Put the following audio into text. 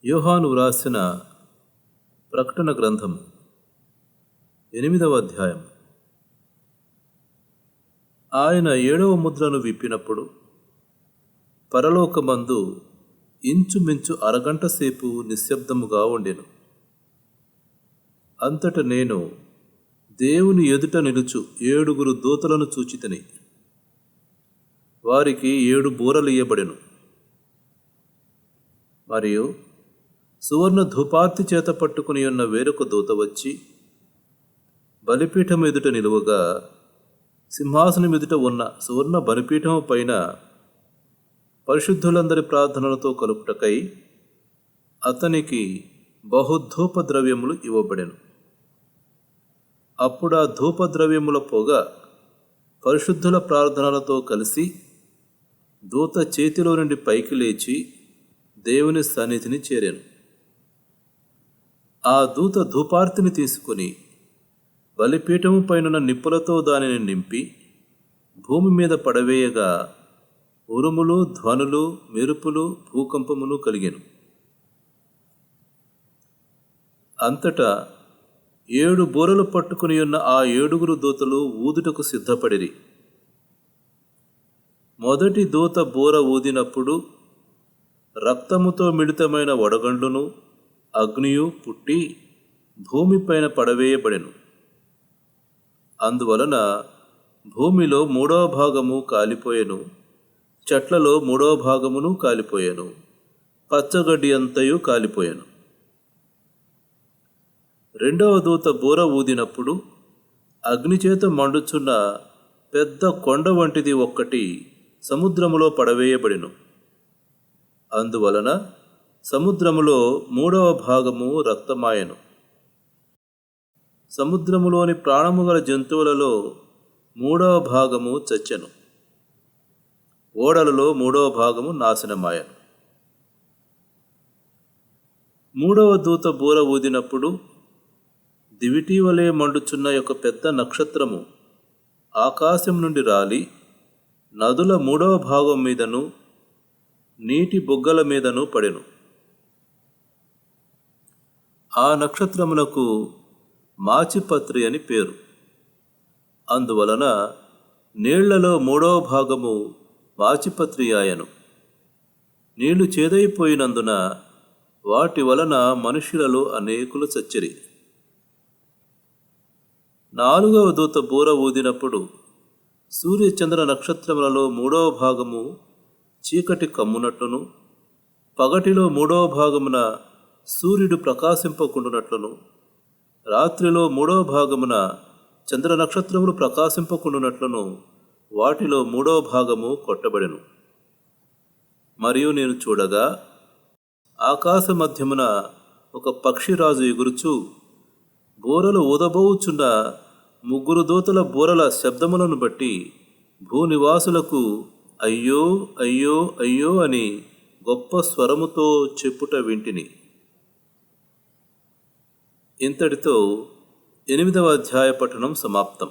యోహాను వ్రాసిన ప్రకటన గ్రంథం 8వ అధ్యాయం. ఆయన 7వ ముద్రను విప్పినప్పుడు పరలోకమందు ఇంచుమించు అరగంట సేపు నిశ్శబ్దముగా ఉండెను. అంతట నేను దేవుని ఎదుట నిలుచు 7 దూతలను చూచితిని. వారికి 7 బూరలు ఇయ్యబడెను. మరియు సువర్ణ ధూపార్తి చేత పట్టుకుని ఉన్న వేరొక దూత వచ్చి బలిపీఠం ఎదుట నిలువగా, సింహాసనం ఎదుట ఉన్న సువర్ణ బలిపీఠం పైన పరిశుద్ధులందరి ప్రార్థనలతో కలుపుటకై అతనికి బహుధూపద్రవ్యములు ఇవ్వబడెను. అప్పుడు ఆ ధూపద్రవ్యముల పొగ పరిశుద్ధుల ప్రార్థనలతో కలిసి దూత చేతిలో నుండి పైకి లేచి దేవుని సన్నిధిని చేరెను. ఆ దూత ధూపార్తిని తీసుకుని బలిపీఠము పైన నిప్పులతో దానిని నింపి భూమి మీద పడవేయగా, ఉరుములు, ధ్వనులు, మెరుపులు, భూకంపములు కలిగెను. అంతటా 7 బూరలు పట్టుకుని ఉన్న ఆ 7 దూతలు ఊదుటకు సిద్ధపడిరి. మొదటి దూత బూర ఊదినప్పుడు రక్తముతో మిళితమైన వడగండ్లును అగ్నియు పుట్టి భూమిపైన పడవేయబడెను. అందువలన భూమిలో 3వ భాగము కాలిపోయెను, చెట్లలో 3వ భాగమును కాలిపోయెను, పచ్చగడ్డి అంతయు కాలిపోయెను. రెండవ దూత బూర ఊదినప్పుడు అగ్నిచేత మండుచున్న పెద్ద కొండ వంటిది ఒక్కటి సముద్రములో పడవేయబడెను. అందువలన సముద్రములో 3వ భాగము రక్తమాయెను. సముద్రములోని ప్రాణము గల జంతువులలో 3వ భాగము చచ్చెను. ఓడలలో 3వ భాగము నాశనమాయెను. 3వ దూత బూర ఊదినప్పుడు దివిటీవలే మండుచున్న ఒక పెద్ద నక్షత్రము ఆకాశం నుండి రాలి నదుల 3వ భాగం మీదను నీటి బొగ్గల మీదను పడెను. ఆ నక్షత్రమునకు మాచిపత్రి అని పేరు. అందువలన నీళ్లలో 3వ భాగము మాచిపత్రి ఆయను. నీళ్లు చేదైపోయినందున వాటి వలన మనుషులలో అనేకులు చచ్చిరి. 4వ దూత బూర ఊదినప్పుడు సూర్యచంద్ర నక్షత్రములలో 3వ భాగము చీకటి కమ్మునట్లును, పగటిలో 3వ భాగమున సూర్యుడు ప్రకాశింపకుండునట్లును, రాత్రిలో 3వ భాగమున చంద్ర నక్షత్రములు ప్రకాశింపకుండునట్లును వాటిలో 3వ భాగము కొట్టబడెను. మరియు నేను చూడగా ఆకాశ మధ్యమున ఒక పక్షిరాజు ఎగురుచు బూరలు ఊదబోచున్న 3 దూతల బూరల శబ్దములను బట్టి భూనివాసులకు అయ్యో అయ్యో అయ్యో అని గొప్ప స్వరముతో చెప్పుట వింటిని. ఇంతటితో 8వ అధ్యాయ పఠనం సమాప్తం.